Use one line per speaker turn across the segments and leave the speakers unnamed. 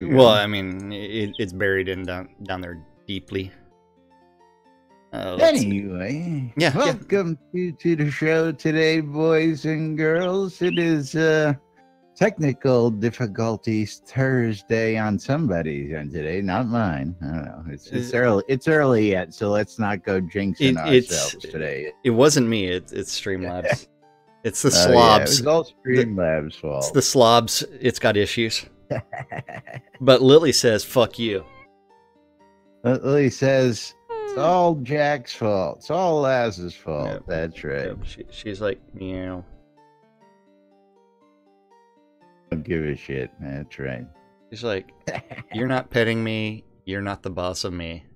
Well, I mean, it's buried in down there deeply.
Anyway,
yeah,
welcome to the show today, boys and girls. It is technical difficulties Thursday on somebody's end today, not mine. I don't know. It's early. It's early yet, so let's not go jinxing ourselves today.
It wasn't me. It's Streamlabs. It's the slobs.
Yeah, it was all Streamlabs' fault.
It's the slobs. It's got issues. But Lily says, "Fuck you."
Lily says it's all Jack's fault. It's all Laz's fault.
Yep.
That's right.
Yep. She's like, meow.
Don't give a shit. That's right.
She's like, you're not petting me. You're not the boss of me.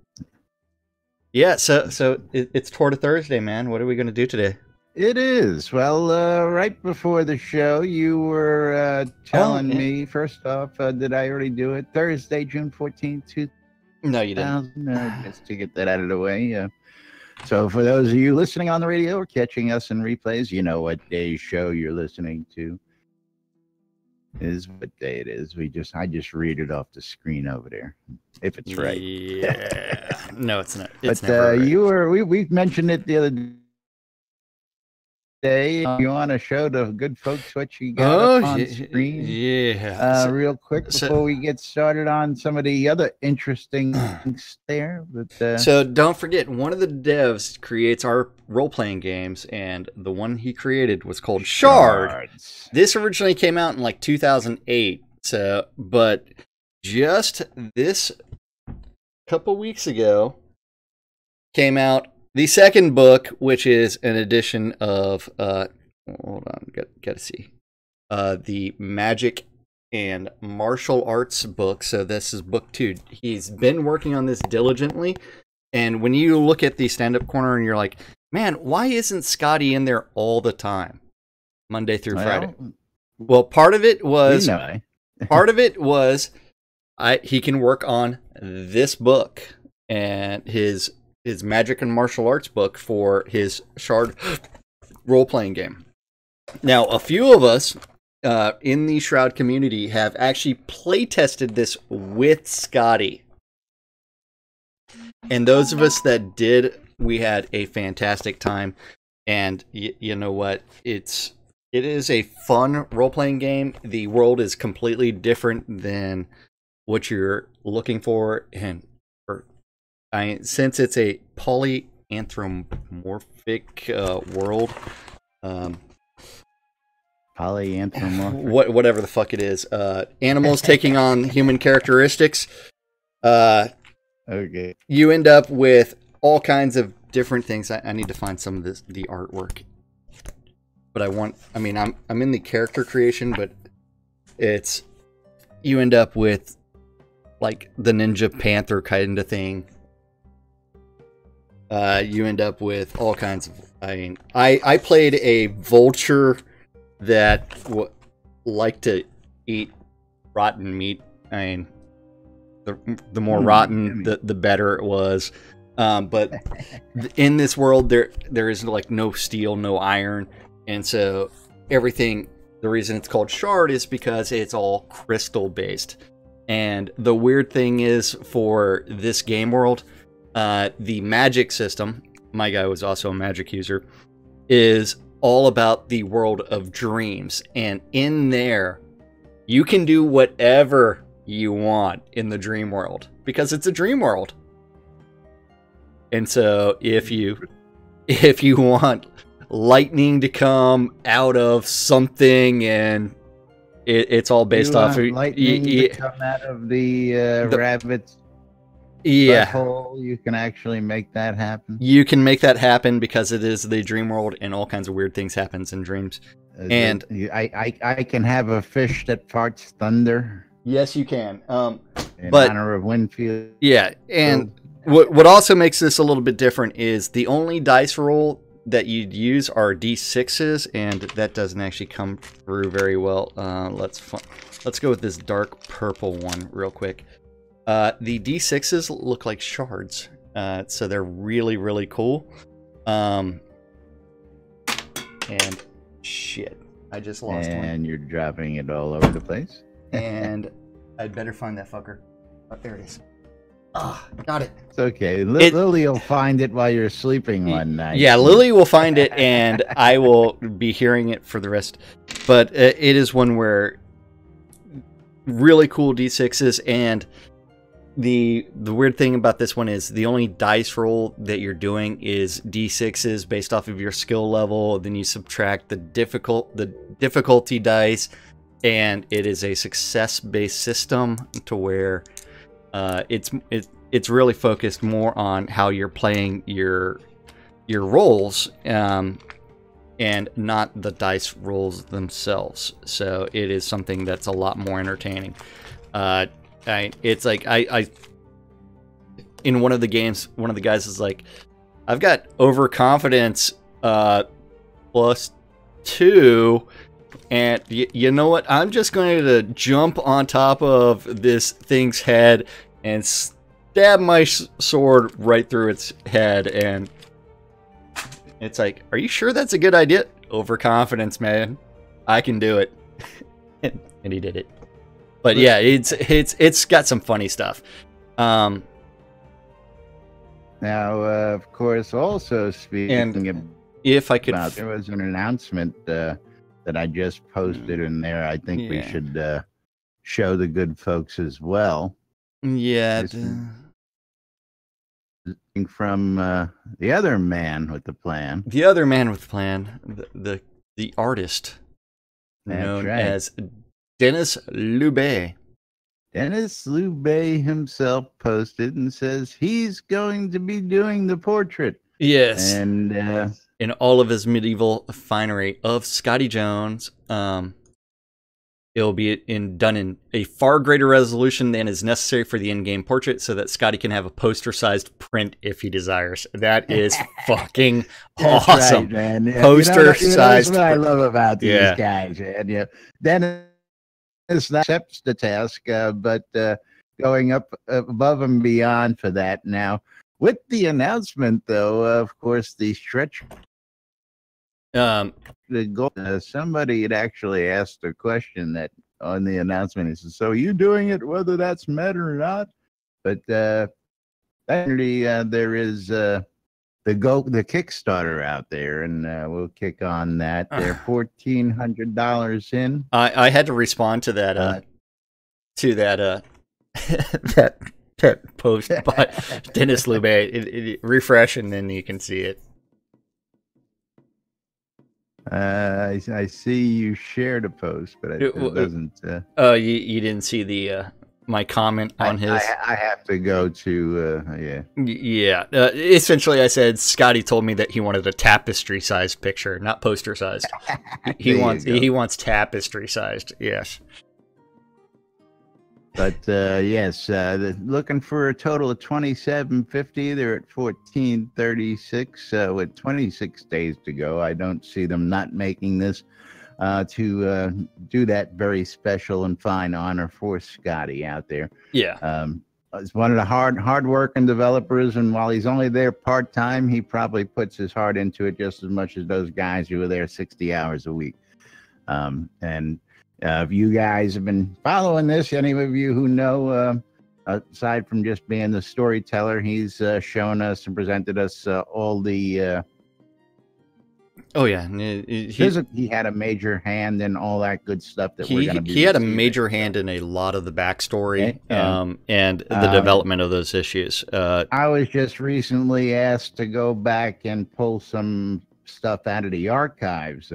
Yeah. So it's Torta Thursday, man. What are we gonna do today?
It is. Well, right before the show, you were telling me, first off, did I already do it? Thursday, June 14th,
No, you didn't.
Just to get that out of the way. So for those of you listening on the radio or catching us in replays, you know what day's show you're listening to is what day it is. I just read it off the screen over there, if it's right.
Yeah. No, it's not.
It's never right. We mentioned it the other day. You want to show the good folks what you got up on screen?
Yeah.
Real quick before we get started on some of the other interesting things there. But,
so don't forget, one of the devs creates our role-playing games, and the one he created was called Shroud. This originally came out in like 2008. But just this couple weeks ago came out the second book, which is an edition of, hold on, gotta see, the Magic and Martial Arts book. So this is book 2. He's been working on this diligently. And when you look at the stand-up corner and you're like, man, why isn't Scotty in there all the time? Monday through Friday. Well, part of it was, he can work on this book and his Magic and Martial Arts book for his Shroud role-playing game. Now, a few of us in the Shroud community have actually play-tested this with Scotty. And those of us that did, we had a fantastic time. And you know what? It is a fun role-playing game. The world is completely different than what you're looking for, and since it's a polyanthropomorphic world, whatever the fuck it is, animals taking on human characteristics.
Okay.
You end up with all kinds of different things. I need to find some of the artwork, but I'm in the character creation, but you end up with like the Ninja Panther kind of thing. You end up with all kinds of. I played a vulture that liked to eat rotten meat. The more rotten, the better it was. But in this world, there is like no steel, no iron, and so everything. The reason it's called Shroud is because it's all crystal based. And the weird thing is, for this game world, the magic system, my guy was also a magic user, is all about the world of dreams. And in there, you can do whatever you want in the dream world, because it's a dream world. And so if you want lightning to come out of something, and it's all based off of
lightning to come out of the rabbit's hole. You can actually make that happen.
You can make that happen because it is the dream world, and all kinds of weird things happens in dreams. And
I can have a fish that farts thunder.
Yes, you can.
In honor of Winfield.
Yeah, and what also makes this a little bit different is the only dice roll that you'd use are D6s, and that doesn't actually come through very well. Let's go with this dark purple one real quick. The D6s look like shards, so they're really, really cool. And shit, I just lost one.
And you're dropping it all over the place.
And I'd better find that fucker. Oh, there it is. Ah, got it.
It's okay. Lily will find it while you're sleeping one night.
Yeah, Lily will find it, and I will be hearing it for the rest. But it is one where really cool D6s, and the weird thing about this one is the only dice roll that you're doing is D6s based off of your skill level. Then you subtract the difficulty dice, and it is a success-based system to where it's really focused more on how you're playing your rolls, and not the dice rolls themselves. So it is something that's a lot more entertaining. It's like I in one of the games, one of the guys is like, I've got overconfidence +2. And you know what? I'm just going to jump on top of this thing's head and stab my sword right through its head. And it's like, are you sure that's a good idea? Overconfidence, man. I can do it. And he did it. But yeah, it's got some funny stuff.
Now, of course, also speaking of,
if I could,
there was an announcement that I just posted in there. I think we should show the good folks as well.
Yeah.
From the other man with the plan.
The other man with the plan, the artist known
right.
as Dennis Lubé.
Dennis Lubé himself posted and says he's going to be doing the portrait.
Yes.
And
in all of his medieval finery of Scotty Jones. It'll be done in a far greater resolution than is necessary for the in-game portrait, so that Scotty can have a poster-sized print if he desires. That is fucking awesome,
right, man. Yeah,
poster-sized.
That's what I love about these guys, man. Yeah, Dennis accepts the task, but going up above and beyond for that now. With the announcement, though, of course, the stretch. The goal. Somebody had actually asked a question that on the announcement. He says, "So are you doing it, whether that's met or not?" But actually, there is the Kickstarter out there, and we'll kick on that. They're $1,400 in.
I had to respond to that that post by Dennis Lubé. Refresh, and then you can see it.
I see you shared a post, but it doesn't.
You didn't see the my comment on his.
I have to go to
yeah. Essentially, I said Scotty told me that he wanted a tapestry-sized picture, not poster-sized. he wants tapestry-sized. Yes.
But yes, looking for a total of $2,750. They're at $1,436 with 26 days to go. I don't see them not making this to do that very special and fine honor for Scotty out there.
Yeah.
He's one of the hard-working developers, and while he's only there part-time, he probably puts his heart into it just as much as those guys who are there 60 hours a week. If you guys have been following this, any of you who know, aside from just being the storyteller, he's shown us and presented us all the.
Oh yeah,
he had a major hand in all that good stuff that we're going to be.
He had a major hand in a lot of the backstory and the development of those issues.
I was just recently asked to go back and pull some stuff out of the archives.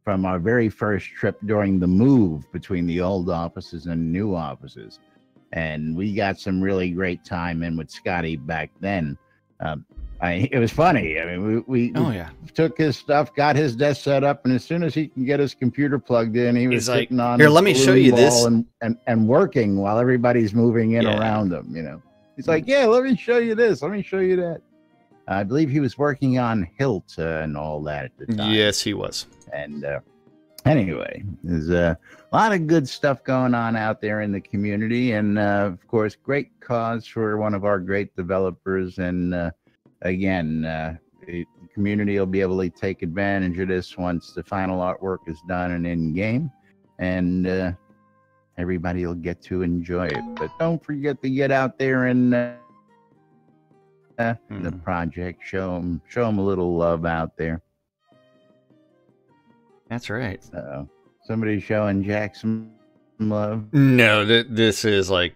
From our very first trip during the move between the old offices and new offices. And we got some really great time in with Scotty back then. It was funny. I mean, we took his stuff, got his desk set up, and as soon as he can get his computer plugged in, he was sitting on
here, let me show you this.
And working while everybody's moving in around him, you know. He's like, yeah, let me show you this. Let me show you that. I believe he was working on Hilt and all that at the time.
Yes, he was.
And anyway, there's a lot of good stuff going on out there in the community. And, of course, great cause for one of our great developers. And, again, the community will be able to take advantage of this once the final artwork is done and in-game. And everybody will get to enjoy it. But don't forget to get out there and the project. Show them a little love out there.
That's right.
Somebody showing Jack some love.
No, this is like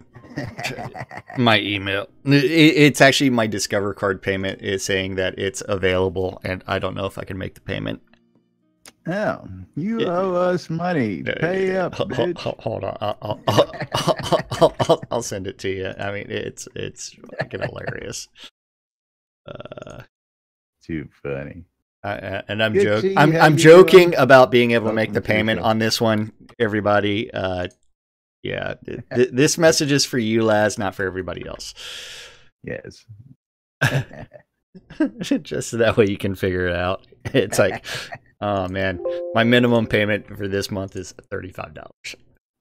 my email. It's actually my Discover card payment is saying that it's available, and I don't know if I can make the payment.
Oh, you owe us money. Pay up, bitch.
Hold on. I'll send it to you. I mean, it's fucking hilarious.
Too funny.
And I'm joking about being able to make the payment on this one, everybody. Yeah, this message is for you, Laz, not for everybody else.
Yes.
Just so that way you can figure it out. It's like, oh man, my minimum payment for this month is $35.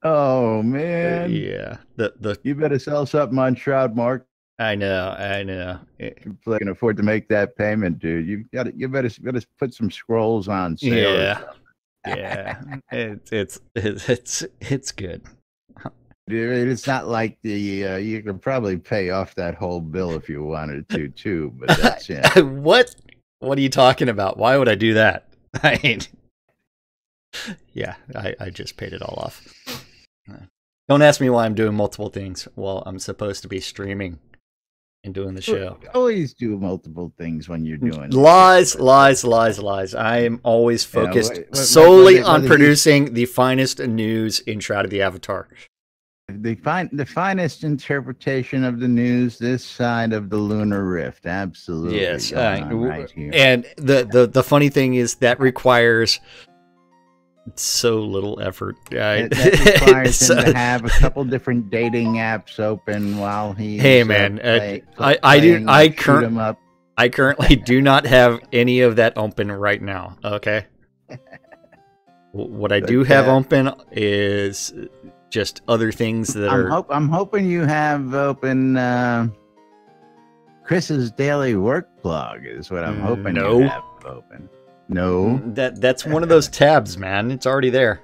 Oh man.
Yeah.
You better sell something on Shroud, Mark.
I know.
You can afford to make that payment, dude. You better put some scrolls on sale.
Yeah. It's good.
It's not like you could probably pay off that whole bill if you wanted to too, but that's it.
What are you talking about? Why would I do that? I mean, yeah, I just paid it all off. Don't ask me why I'm doing multiple things while I'm supposed to be streaming and doing the show.
Always do multiple things when you're doing
lies. I am always focused solely on producing the finest news in Shroud of the Avatar.
The finest interpretation of the news this side of the lunar rift. Absolutely.
Yes.
Right here.
And the funny thing is that requires so little effort.
That requires him to have a couple different dating apps open while he.
Hey man, I currently do not have any of that open right now. Okay. What I do have open is just other things that
I'm hoping you have open. Chris's daily work blog is what I'm hoping you have open. No,
that's one of those tabs, man. It's already there.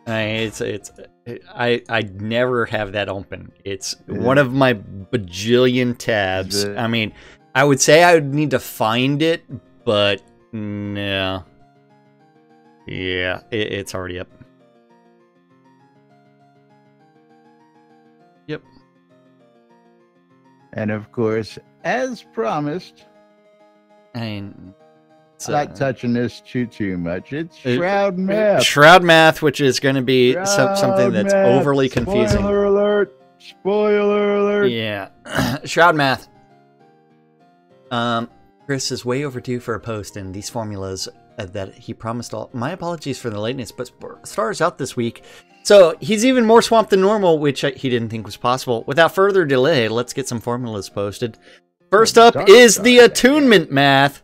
I never have that open. It's one of my bajillion tabs. I mean, I would say I would need to find it, but no. Yeah, it's already up. Yep.
And of course, as promised, not touching this too much. It's Shroud Math.
Shroud Math, which is going to be something that's overly confusing.
Spoiler alert! Spoiler alert!
Yeah. Shroud Math. Chris is way overdue for a post, and these formulas that he promised all. My apologies for the lateness, but stars out this week. So he's even more swamped than normal, which he didn't think was possible. Without further delay, let's get some formulas posted. First up is the attunement math.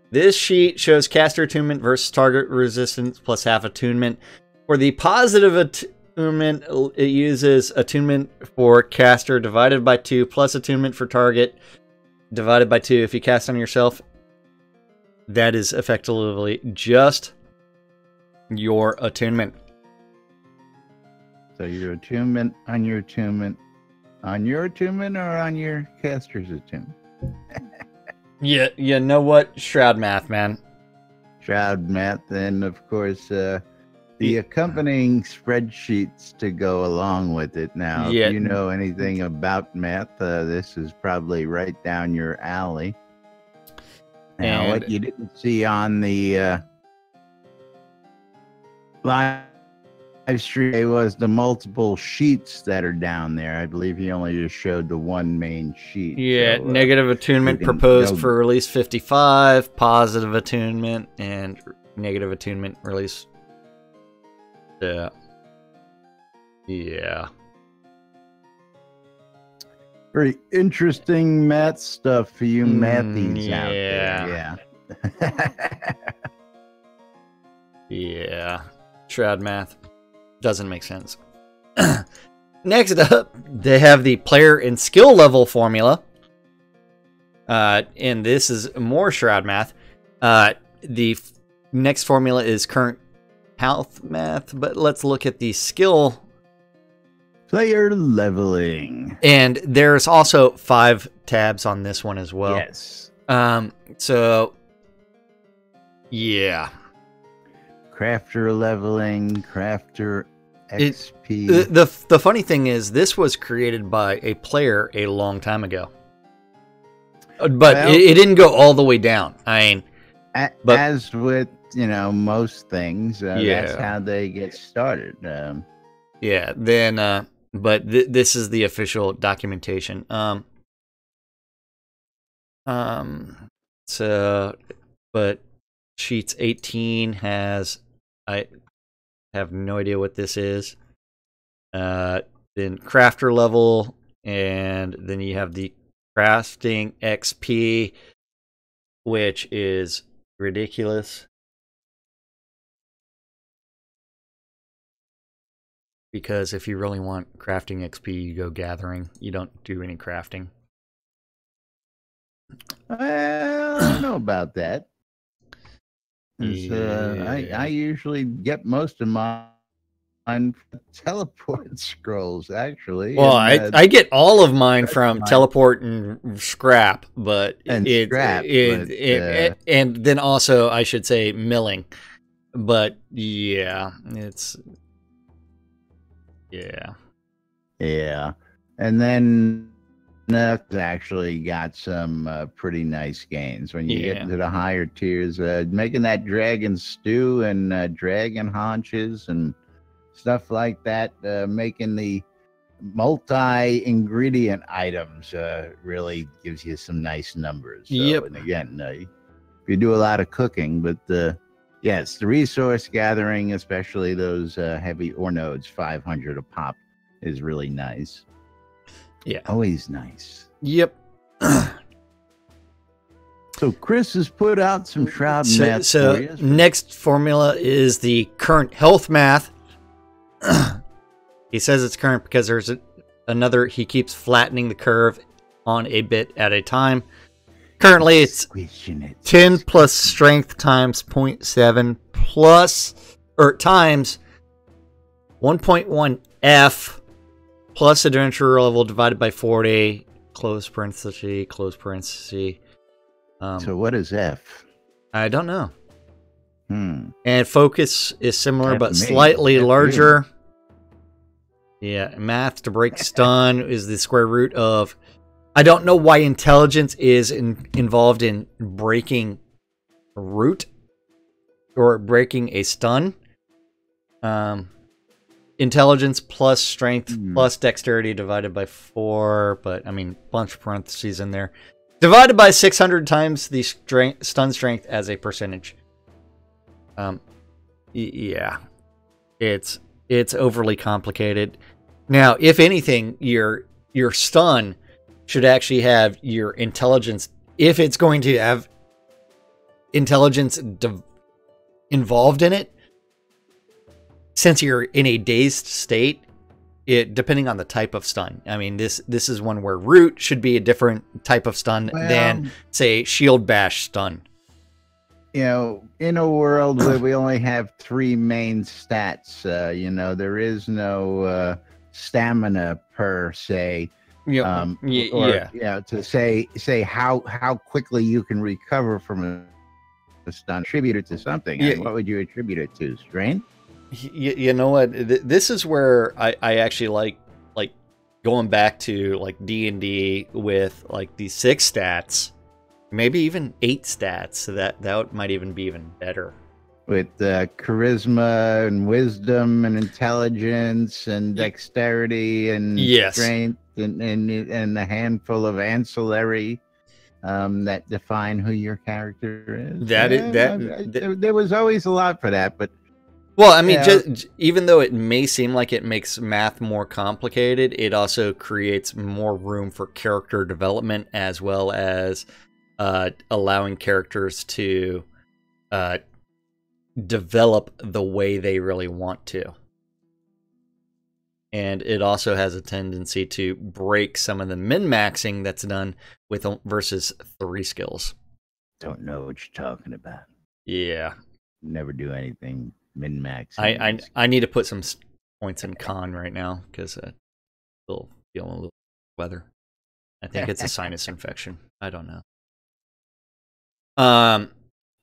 This sheet shows caster attunement versus target resistance plus half attunement. For the positive attunement, it uses attunement for caster divided by 2 plus attunement for target divided by 2 if you cast on yourself. That is effectively just your attunement.
So your attunement on your attunement on your attunement or on your caster's attunement?
Yeah, you know what? Shroud Math, man.
Shroud Math, and of course, the accompanying spreadsheets to go along with it. Now, if you know anything about math, this is probably right down your alley. Now, what you didn't see on the live stream was the multiple sheets that are down there. I believe he only just showed the one main sheet.
Yeah, so, negative attunement proposed for release 55, positive attunement, and negative attunement release. Yeah.
Very interesting math stuff for you mathies out there.
Yeah. Shroud Math. Doesn't make sense. Next up, they have the player and skill level formula. And this is more Shroud Math. The next formula is current health math, but let's look at the skill.
Player leveling.
And there's also 5 tabs on this one as well.
Yes.
So, yeah.
Crafter leveling, crafter XP.
The funny thing is, this was created by a player a long time ago. But well, it didn't go all the way down. I mean,
as with, most things, that's how they get started.
Yeah, then, but this is the official documentation. So, but Sheets 18 has, I have no idea what this is. Then crafter level, and then you have the crafting XP, which is ridiculous. Because if you really want crafting XP, you go gathering. You don't do any crafting.
Well, I don't know about that. I usually get most of mine teleport scrolls, actually.
Well, I get all of mine from teleport and scrap, and then also I should say milling. But yeah,
yeah, and then actually got some pretty nice gains when you get into the higher tiers. Making that dragon stew and dragon haunches and stuff like that, making the multi-ingredient items really gives you some nice numbers. So, and again, if you do a lot of cooking, but yes, the resource gathering, especially those heavy ore nodes, 500 a pop, is really nice.
Yeah,
always nice.
Yep.
So Chris has put out some Shroud math for you.
Next formula is the current health math. He says it's current because there's another. He keeps flattening the curve on a bit at a time. Currently, it's 10 plus strength times 0.7 plus times 1.1 F plus adventure level divided by 40, close parenthesis, close parenthesis.
So what is F?
I don't know. And focus is similar but slightly larger. Yeah, math to break stun is the square root of... I don't know why intelligence is involved in breaking a root or breaking a stun. Intelligence plus strength plus dexterity divided by 4, but I mean, bunch of parentheses in there. Divided by 600 times the stun strength as a percentage. Yeah, it's overly complicated. Now, if anything, your stun should actually have your intelligence. If it's going to have intelligence involved in it, since you're in a dazed state, depending on the type of stun. I mean, this is one where root should be a different type of stun than, say, shield bash stun.
In a world where we only have 3 main stats, there is no stamina per se. To say how quickly you can recover from a stun, attribute it to something. I mean, what would you attribute it to? Strength?
You know what? This is where I actually like going back to like D&D with like these 6 stats, maybe even 8 stats. So that might even be even better.
With charisma and wisdom and intelligence and dexterity and strength and a handful of ancillary that define who your character is. There was always a lot for that, but.
Well, I mean, even though it may seem like it makes math more complicated, it also creates more room for character development as well as allowing characters to develop the way they really want to. And it also has a tendency to break some of the min-maxing that's done with versus 3 skills.
Don't know what you're talking about.
Yeah.
Never do anything min-max.
I need to put some points in con right now because still feeling a little weather. I think it's a sinus infection. I don't know.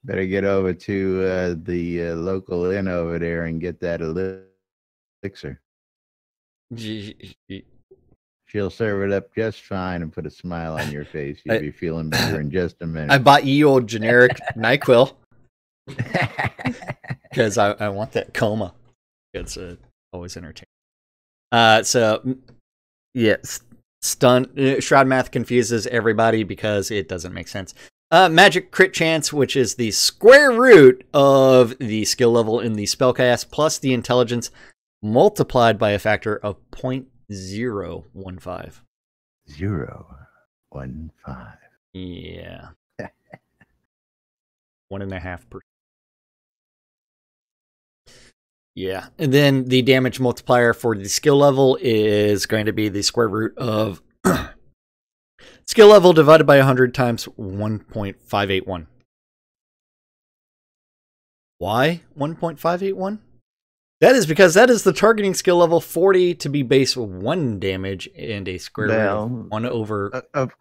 Better get over to the local inn over there and get that elixir. She'll serve it up just fine and put a smile on your face. You'll be feeling better in just a minute.
I bought ye old generic NyQuil because I want that coma. It's always entertaining. So yes, Shroud math confuses everybody because it doesn't make sense. Magic crit chance, which is the square root of the skill level in the spellcast plus the intelligence multiplied by a factor of 0.015.
0.15.
Yeah. 1.5%. Yeah. And then the damage multiplier for the skill level is going to be the square root of skill level divided by 100 times 1.581. Why 1.581? That is because that is the targeting skill level 40 to be base 1 damage and a square root of 1 over.
Of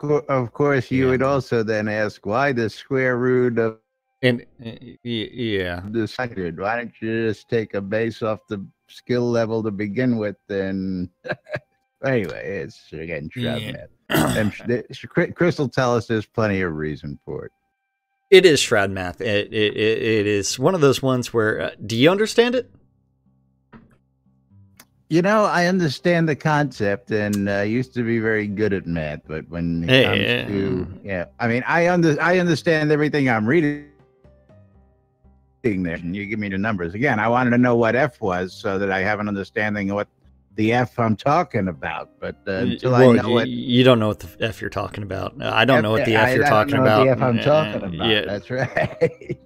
course, you would also then ask why the square root of
yeah
this 100. Why don't you just take a base off the skill level to begin with? Then anyway, it's again Shroud math. And Chris will tell us there's plenty of reason for it.
It is Shroud math. It is one of those ones where do you understand it?
You know, I understand the concept, and I used to be very good at math. But when it comes to, I mean, I understand everything I'm reading there, and you give me the numbers again. I wanted to know what F was, so that I have an understanding of what the F I'm talking about. But until I know what
you don't know what the F you're talking about. I don't know what the F you're talking about.
The F I'm talking about.
Yeah.
That's right.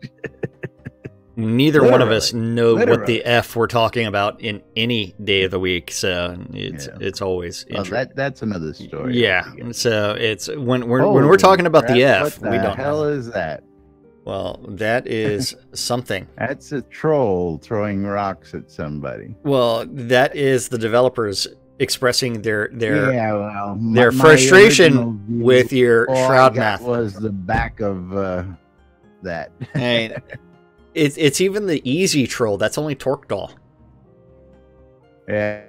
Neither one of us know what the F we're talking about in any day of the week, so it's always interesting.
That's another story.
Yeah, so it's when we're talking about the F, we don't know.
What the hell is that?
Well, that is something.
That's a troll throwing rocks at somebody.
Well, that is the developers expressing their
my
frustration with your Shroud math.
Was the back of that.
And it's even the easy troll. That's only Torque Doll.
Yeah,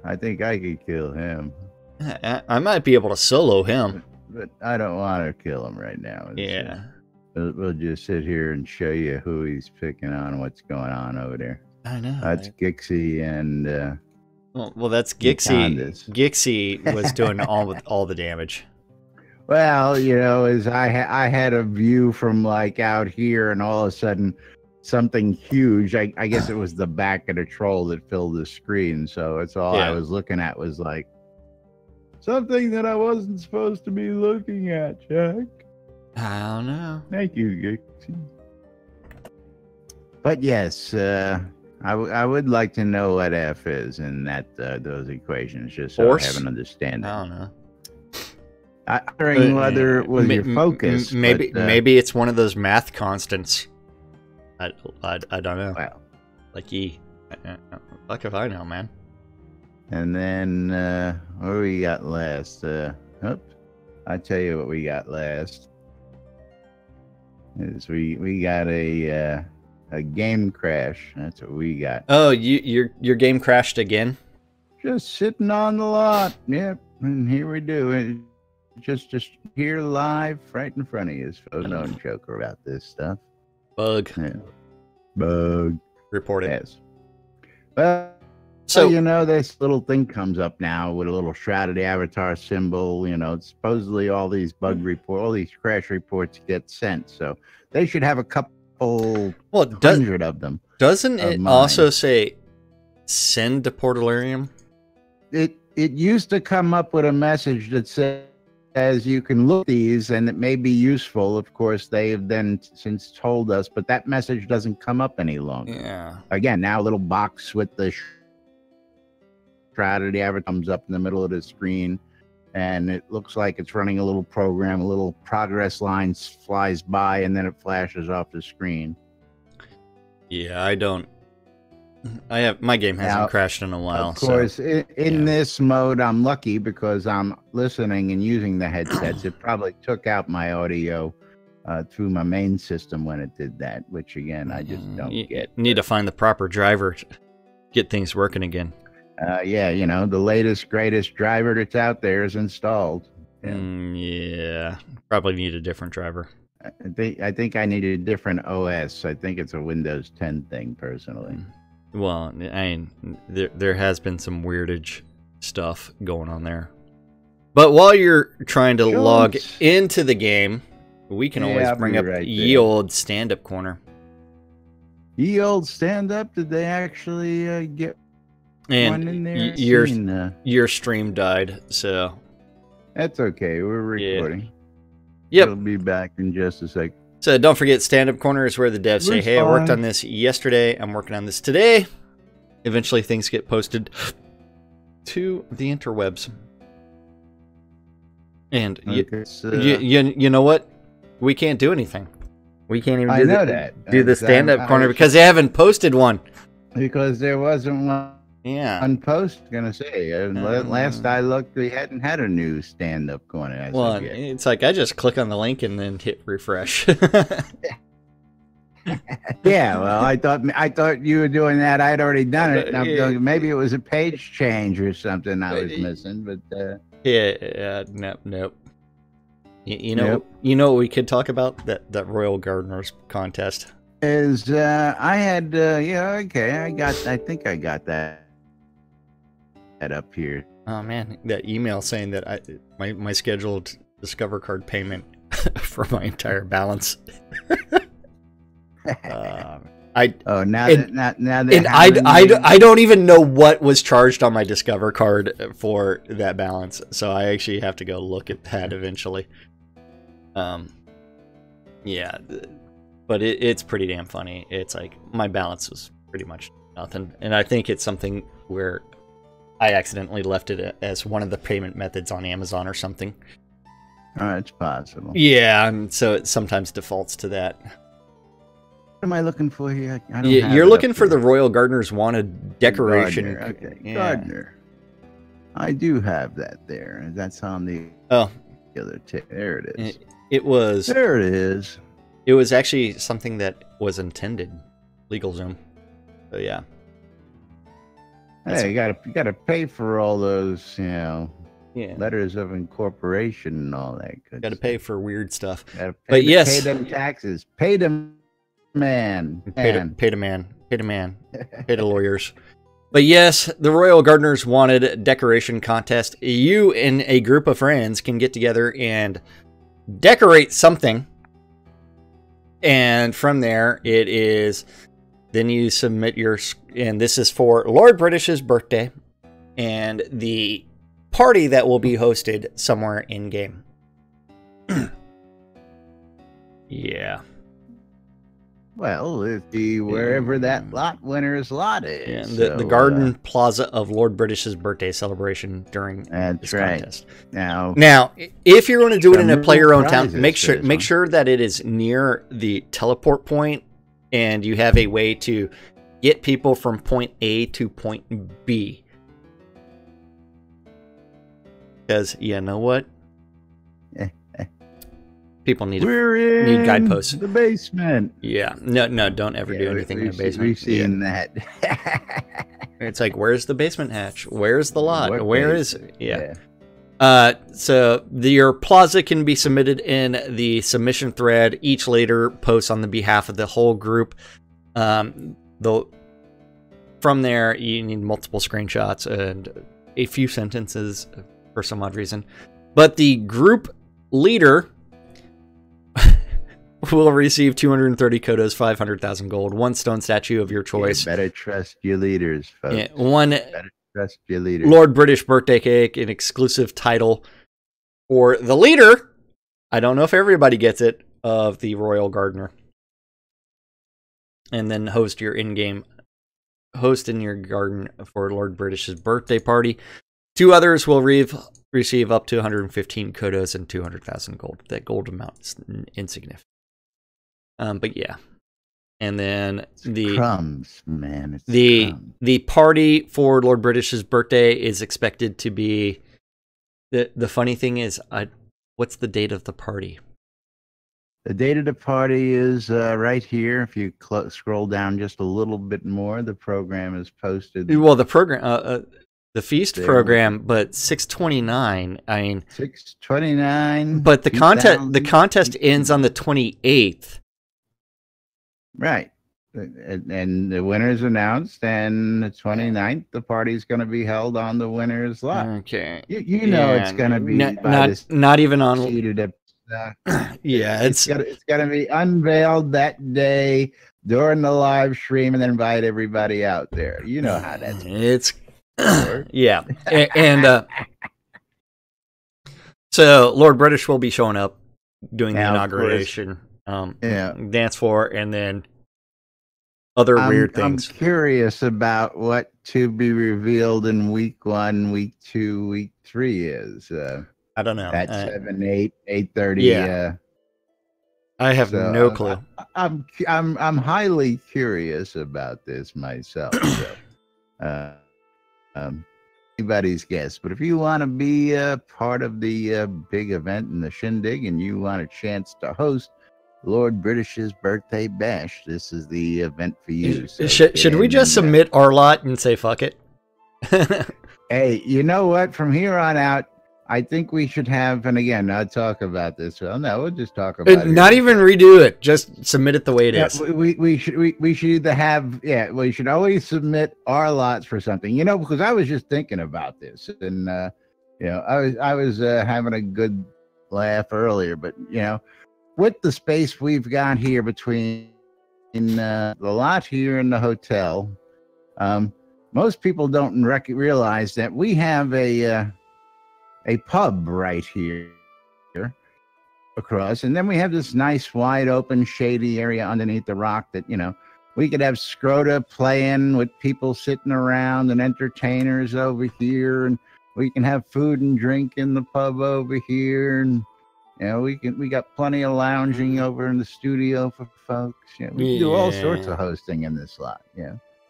I think I could kill him.
I might be able to solo him,
but I don't want to kill him right now.
Yeah.
We'll just sit here and show you who he's picking on, what's going on over there.
I know.
That's Gixie and.
Well, that's Gixie. Gixie was doing all the damage.
Well, you know, as I had a view from like out here, and all of a sudden, something huge. I guess it was the back of the troll that filled the screen. So it's all I was looking at was like something that I wasn't supposed to be looking at, Jack.
I don't know.
Thank you, Gixie. But yes, I would like to know what F is in those equations, just so I have an understanding.
I don't know.
I'm wondering whether it was your focus.
Maybe it's one of those math constants. I don't know.
Well,
like E. Fuck if I know, man.
And then what do we got last? I'll tell you what we got last. Is we got a game crash. That's what we got.
Oh, your game crashed again?
Just sitting on the lot. Yep, and here we do it. Just here live, right in front of you. So don't joke about this stuff.
Bug.
Yeah. Bug.
Reported.
Yes. Well, so you know, this little thing comes up now with a little shrouded avatar symbol. You know, supposedly all these all these crash reports get sent. So they should have a couple hundred of them.
Doesn't it also say send to Portalarium?
It used to come up with a message that says you can look these and it may be useful. Of course, they have then since told us, but that message doesn't come up any longer.
Yeah.
Again, now a little box with the shrouded avatar comes up in the middle of the screen, and it looks like it's running a little program. A little progress line flies by, and then it flashes off the screen.
Yeah, I don't my game hasn't
Now,
crashed in a while.
of course,
so,
in this mode, I'm lucky because I'm listening and using the headsets. It probably took out my audio through my main system when it did that, which again, I just don't get.
Need to find the proper driver to get things working again.
Yeah, the latest, greatest driver that's out there is installed.
Yeah, probably need a different driver.
I think I need a different OS. I think it's a Windows 10 thing, personally.
Well, there has been some weirdage stuff going on there. But while you're trying to log into the game, we can always bring up ye old stand-up corner.
Ye old stand-up? Did they actually get one in there?
Your stream died, so...
That's okay. We're recording.
Yeah. Yep.
We'll be back in just a sec.
So don't forget, stand-up corner is where the devs say, hey, I worked on this yesterday. I'm working on this today. Eventually things get posted to the interwebs. And you know what? We can't do anything. We can't even do the stand-up corner because they haven't posted one.
Because there wasn't one.
Yeah.
On post, gonna say. Last I looked, we hadn't had a new stand-up corner.
Well, it's like I just click on the link and then hit refresh.
Yeah, well, I thought you were doing that. I'd already done it. Now, maybe it was a page change or something I was missing, but
nope. You know what we could talk about? That Royal Gardeners contest.
I had I think I got that up here.
Oh man, that email saying that my scheduled Discover card payment for my entire balance. I don't even know what was charged on my Discover card for that balance, so I actually have to go look at that eventually. Yeah, but it's pretty damn funny. It's like my balance was pretty much nothing, and I think it's something where I accidentally left it as one of the payment methods on Amazon or something.
Oh, it's possible.
Yeah, and so it sometimes defaults to that.
What am I looking for here?
You're looking for the Royal Gardeners Wanted decoration.
Gardener. Okay, yeah. Gardener. I do have that there. That's on the other tip. There it is.
It was.
There it is.
It was actually something that was intended. LegalZoom. So yeah.
Hey, you gotta pay for all those, letters of incorporation and all that.
Got to pay for weird stuff.
But yes, pay them taxes. Pay them, man.
Pay to man. Pay to lawyers. But yes, the Royal Gardeners Wanted decoration contest. You and a group of friends can get together and decorate something, and from there it is. Then you submit and this is for Lord British's birthday and the party that will be hosted somewhere in game. Yeah.
Well, it'd be wherever that lot winner's lot is.
Yeah, the Garden Plaza of Lord British's birthday celebration during this contest. Now, if you're going to do it in a player-owned town, make sure that it is near the teleport point. And you have a way to get people from point A to point B. Because, you know what? People need guideposts.
The basement.
Yeah. No, don't ever do anything in the basement.
We've seen that.
It's like, where's the basement hatch? Where's the lot? Where is it? Yeah. So your plaza can be submitted in the submission thread. Each leader posts on the behalf of the whole group. From there, you need multiple screenshots and a few sentences for some odd reason. But the group leader will receive 230 kodos, 500,000 gold, one stone statue of your choice.
You better trust your leaders, folks.
Yeah, one.
Trust your leader.
Lord British birthday cake, an exclusive title for the leader. I don't know if everybody gets it, of the Royal Gardener. And then host in your garden for Lord British's birthday party. Two others will receive up to 115 kodos and 200,000 gold. That gold amount is insignificant. But yeah. and then
It's crumbs, man. It's crumbs.
the party for Lord British's birthday is expected to be. The funny thing is, what's the date of the party?
The date of the party is right here. If you scroll down just a little bit more, the program is posted.
Well, the program, the feast program, but 6/29. I mean,
6/29.
But the contest ends on the 28th.
Right. And the winner is announced, and the 29th, the party's going to be held on the winner's lot.
Okay.
You know it's going to be
not even on. Yeah,
it's going to be unveiled that day during the live stream, and then invite everybody out there. You know how that's.
It's yeah, and so Lord British will be showing up doing the inauguration, dance floor, and then other weird things.
I'm curious about what to be revealed in week 1, week 2, week 3 is.
I don't know.
At 7, 8, 8:30.
Yeah. I have no clue.
I'm highly curious about this myself. So, anybody's guess. But if you want to be part of the big event in the shindig, and you want a chance to host Lord British's birthday bash, this is the event for you. So
should we just submit our lot and say fuck it?
Hey, you know what? From here on out, I think we should have, and again, I'll talk about this. Well, no, we'll just talk about it.
Not even redo it. Just submit it the way it is.
We should either have, we should always submit our lots for something, because I was just thinking about this, and I was having a good laugh earlier, but with the space we've got here between the lot here and the hotel, most people don't realize that we have a pub right here across, and then we have this nice wide open shady area underneath the rock that we could have Scroda playing with people sitting around and entertainers over here, and we can have food and drink in the pub over here, and we got plenty of lounging over in the studio for folks. We can do all sorts of hosting in this lot.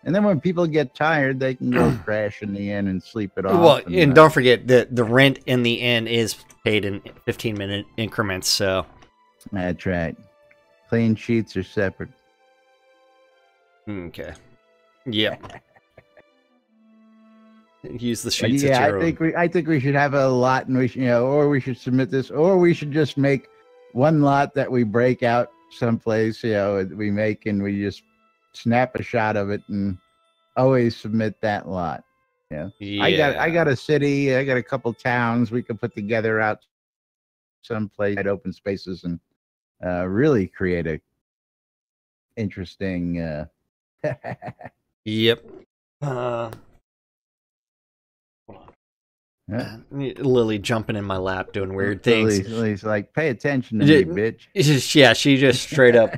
And then when people get tired, they can go crash in the inn and sleep it off.
Well, and don't forget that the rent in the inn is paid in 15-minute increments. So
that's right. Clean sheets are separate.
Okay. Yep. Use the sheets. Yeah,
I think we should have a lot, and we should, or we should submit this, or we should just make one lot that we break out someplace. We make, and we just snap a shot of it and always submit that lot. I got a city, I got a couple towns we could put together out someplace at open spaces and really create a interesting
Yep. Lily jumping in my lap doing weird things.
Lily's like, pay attention to me, bitch.
Yeah, she just straight up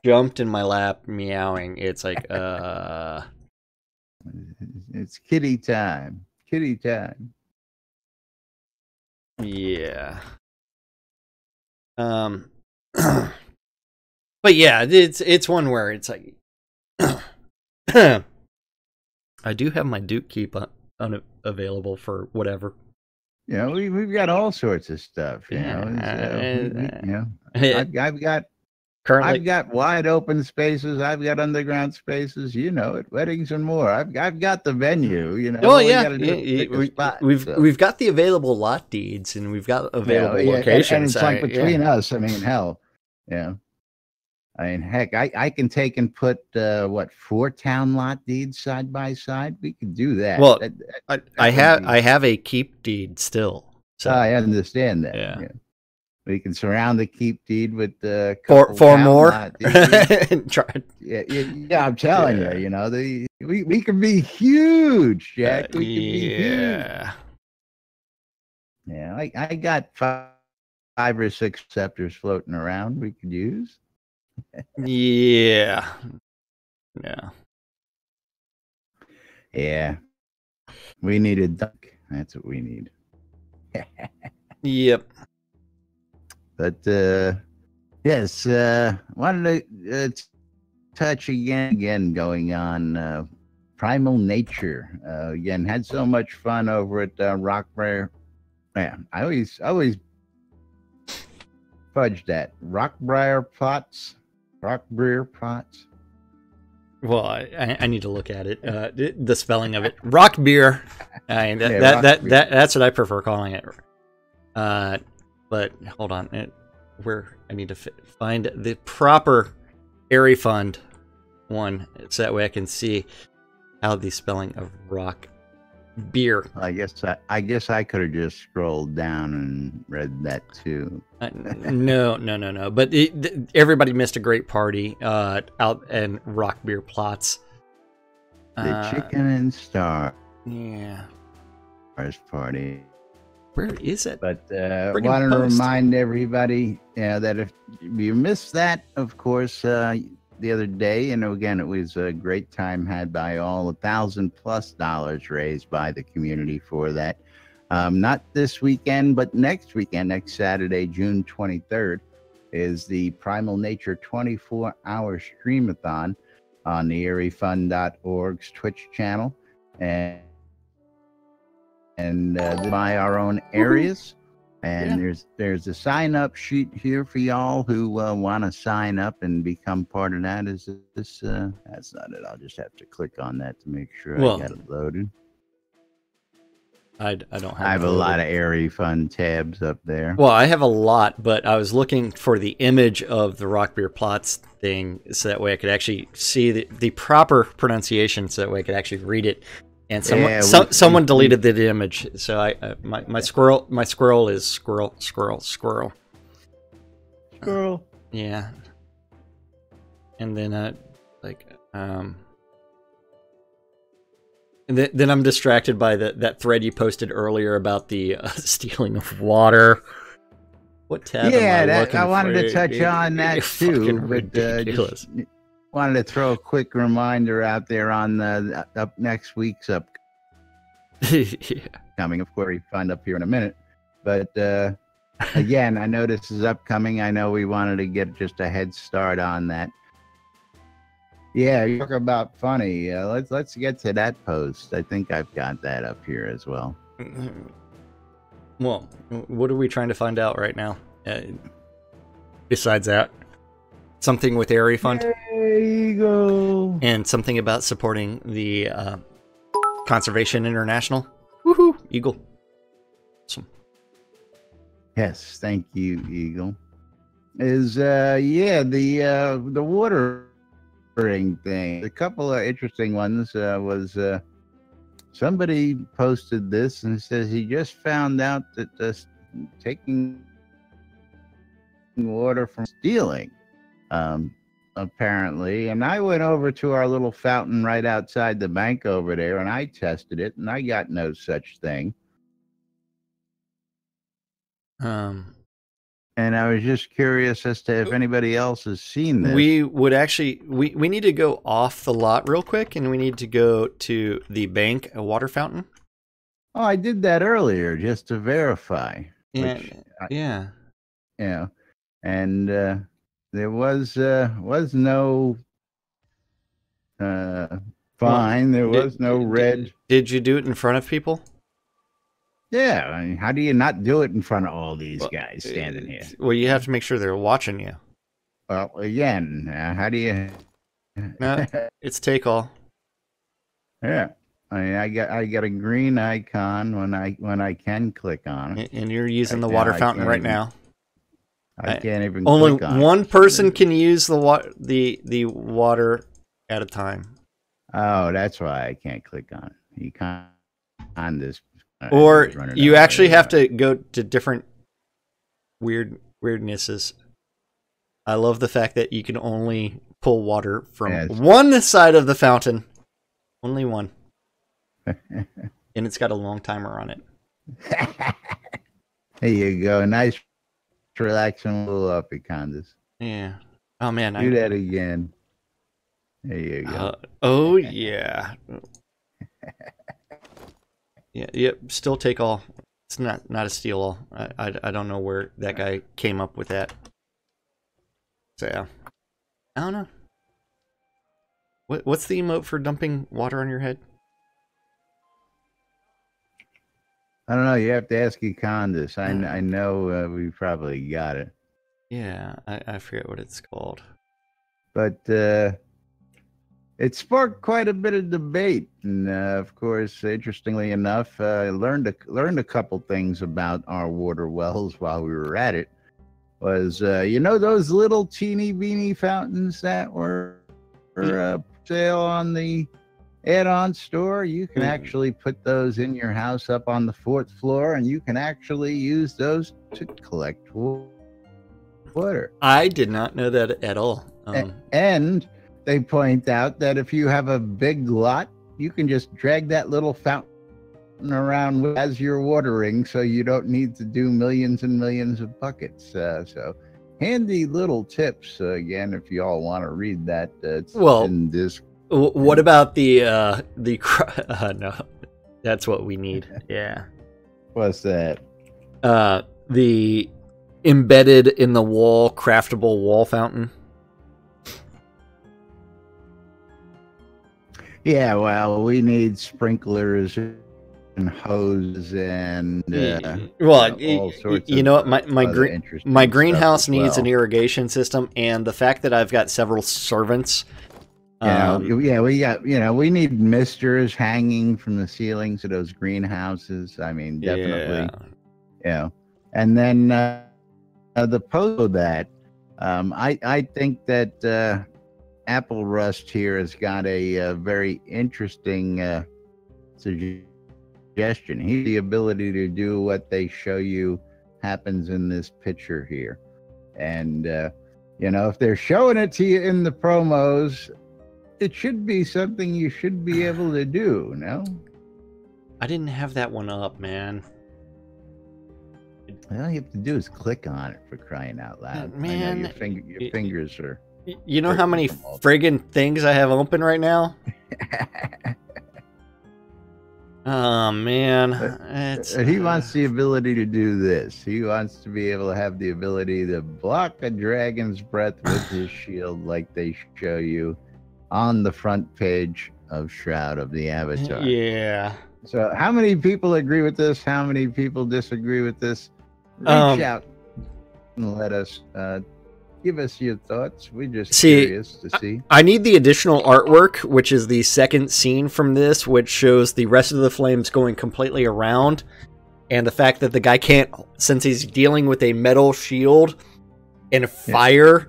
jumped in my lap meowing. It's like,
it's kitty time. Kitty time.
Yeah. But yeah, it's one where it's like I do have my Duke keep unavailable for whatever.
We've got all sorts of stuff. I've got wide open spaces. I've got underground spaces. Weddings and more. I've got the venue.
Oh yeah, we've got the available lot deeds, and we've got available locations.
And it's like between us. I mean, hell, I mean, heck, I can take and put 4 town lot deeds side by side. We could do that.
Well, I have a keep deed still. So
I understand that.
Yeah.
We can surround the keep deed with
four more.
Yeah, I'm telling you, we could be huge, Jack. We could be huge. Yeah, I got 5 or 6 scepters floating around we could use.
Yeah.
We need a dunk. That's what we need.
Yep.
But yes, wanted to touch again going on Primal Nature. Again, had so much fun over at Rockbriar. Man, I always fudge that. Rockbriar Plots. Rockbriar Plots.
Well, I need to look at it. The spelling of it. Rock beer. That's what I prefer calling it. But hold on. Where I need to find the proper Airy Fund one, so that way I can see how the spelling of rock beer.
I guess I could have just scrolled down and read that too.
No. But everybody missed a great party out in Rock Beer Plots.
The Chicken and Stars party.
Where is it?
But wanted to remind everybody that if you missed that, of course, the other day, and again, it was a great time had by all, $1,000+ raised by the community for that. Not this weekend, but next weekend, next Saturday, June 23rd, is the Primal Nature 24-hour streamathon on the airyfund.org's Twitch channel. And by our own areas. And there's a sign-up sheet here for y'all who want to sign up and become part of that. Is this? That's not it. I'll just have to click on that to make sure I got it loaded.
I don't have.
I have a lot of Airy Fun tabs up there.
Well, I have a lot, but I was looking for the image of the Rock Beer Plots thing, so that way I could actually see the proper pronunciation, so that way I could actually read it. And someone deleted the image, so my squirrel is squirrel. Yeah. And then and then I'm distracted by that thread you posted earlier about the stealing of water. What tab?
I wanted to touch on that too, but just wanted to throw a quick reminder out there on the up next week's upcoming. Of course, we find up here in a minute, but again, I know this is upcoming. I know we wanted to get just a head start on that. Yeah, you talk about funny. Let's get to that post. I think I've got that up here as well.
Well, what are we trying to find out right now? Besides that, something with Airy Fund.
There you go.
And something about supporting the Conservation International. Woohoo, Eagle. Awesome.
Yes, thank you, Eagle. Is the water thing. A couple of interesting ones was somebody posted this and says he just found out that taking water from stealing, apparently. And I went over to our little fountain right outside the bank over there, and I tested it, and I got no such thing. And I was just curious as to if anybody else has seen this.
We would actually, we need to go off the lot real quick, and we need to go to the bank, a water fountain.
Oh, I did that earlier just to verify.
Yeah.
And there was no fine. There was no red.
Did you do it in front of people?
Yeah, I mean, how do you not do it in front of all these guys standing here?
Well, you have to make sure they're watching you.
Well, again, how do you?
No, it's take all.
Yeah, I mean, I got a green icon when I can click on it.
And you're using the water fountain right now.
I can't even.
Only
click on
one
it.
person can use the water at a time.
Oh, that's why I can't click on it. You can't on this.
Or you actually have to go to different weirdnesses. I love the fact that you can only pull water from one side of the fountain. Only one. And it's got a long timer on it.
There you go. Nice, relaxing little uppy, Candace.
Yeah. Oh, man.
Do that again. There you go.
Oh, yeah. Yeah, yep. Still take all. It's not a steal all. I don't know where that guy came up with that. So yeah, I don't know. What's the emote for dumping water on your head?
I don't know. You have to ask Econdas. I know we probably got it.
Yeah, I forget what it's called.
But it sparked quite a bit of debate, and of course, interestingly enough, I learned a couple things about our water wells while we were at it. Was those little teeny beanie fountains that were for sale on the add-on store? You can actually put those in your house up on the 4th floor, and you can actually use those to collect water.
I did not know that at all.
And they point out that if you have a big lot, you can just drag that little fountain around as you're watering, so you don't need to do millions and millions of buckets. So handy little tips. Again, if you all want to read that, it's in this.
What about the no, that's what we need. Yeah.
What's that?
The embedded in the wall craftable wall fountain.
Yeah, well, we need sprinklers and hoses and all sorts.
You know what? My greenhouse needs an irrigation system, and the fact that I've got several servants.
We need misters hanging from the ceilings of those greenhouses. I mean, definitely. Yeah. And then the post of that, I think that Apple Rust here has got a very interesting suggestion. He's the ability to do what they show you happens in this picture here. And, if they're showing it to you in the promos, it should be something you should be able to do, no?
I didn't have that one up, man.
All you have to do is click on it, for crying out loud.
Man,
your fingers are...
You know how many friggin' things I have open right now? Oh, man.
He wants the ability to do this. He wants to be able to have the ability to block a dragon's breath with his shield like they show you on the front page of Shroud of the Avatar.
Yeah.
So how many people agree with this? How many people disagree with this? Reach out and let us give us your thoughts. We're just curious to see.
I need the additional artwork, which is the second scene from this, which shows the rest of the flames going completely around, and the fact that the guy can't, since he's dealing with a metal shield and fire,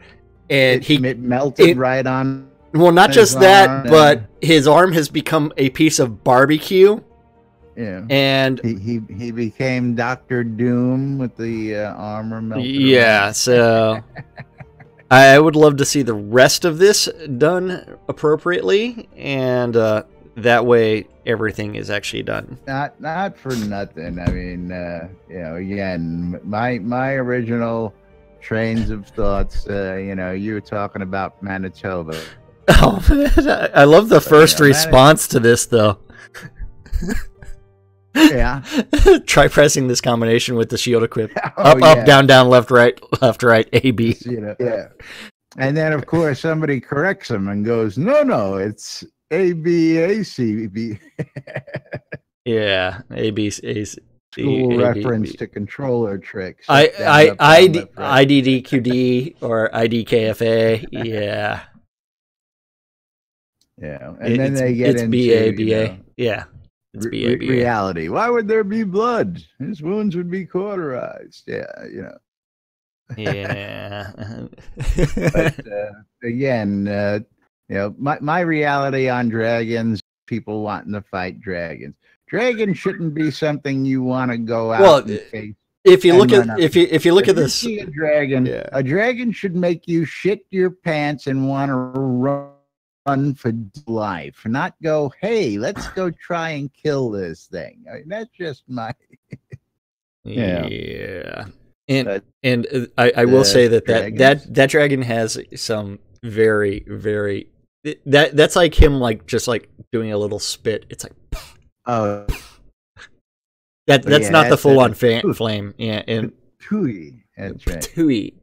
and it
melted right on.
Well, not just that, but his arm has become a piece of barbecue.
Yeah,
and
he became Dr. Doom with the armor melted.
Yeah, around. So I would love to see the rest of this done appropriately, and that way everything is actually done.
Not for nothing. I mean, again, my original trains of thoughts. You were talking about Manitoba.
Oh man, I love the first response to this though.
Yeah.
Try pressing this combination with the shield equip. Up, down, down, left, right, A, B.
Yeah. And then, of course, somebody corrects him and goes, no, it's A, B, A, C, B.
Yeah, A, B, A, C.
Cool reference to controller tricks.
IDDQD or IDKFA. Yeah.
Yeah. And then they get into
BA. Yeah. It's
reality. Why would there be blood? His wounds would be cauterized. Yeah,
Yeah.
But again, my reality on dragons, people wanting to fight dragons. Dragons shouldn't be something you want to go out and face.
If you look at if you look at this,
a dragon should make you shit your pants and want to run for life, not go, hey, let's go try and kill this thing. I mean, that's just my
yeah. And I will say that dragon has some very, very that's like him just doing a little spit. It's like that's not the full on flame. Yeah, and
Tui. That's right.
Tui.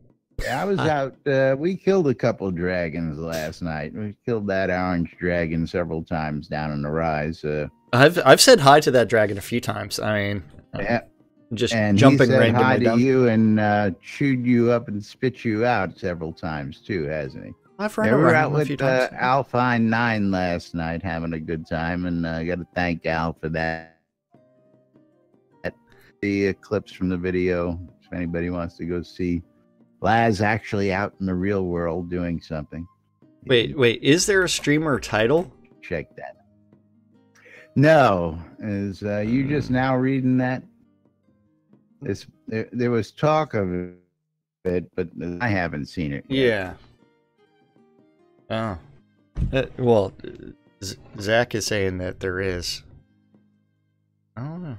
I was out. We killed a couple dragons last night. We killed that orange dragon several times down in the rise.
I've said hi to that dragon a few times. I mean,
Yeah.
just
And
jumping
he said
randomly
hi to
down.
you and chewed you up and spit you out several times too, hasn't he?
I've run
Yeah, we were
around
out
him a few
with
times.
Alpine 9 last night having a good time, and I got to thank Al for that. The clips from the video, if anybody wants to go see Laz actually out in the real world doing something.
Wait, is there a streamer title?
Check that. No, is you just now reading that? There was talk of it, but I haven't seen it yet.
Yeah. Oh. Well, Zach is saying that there is. I don't know.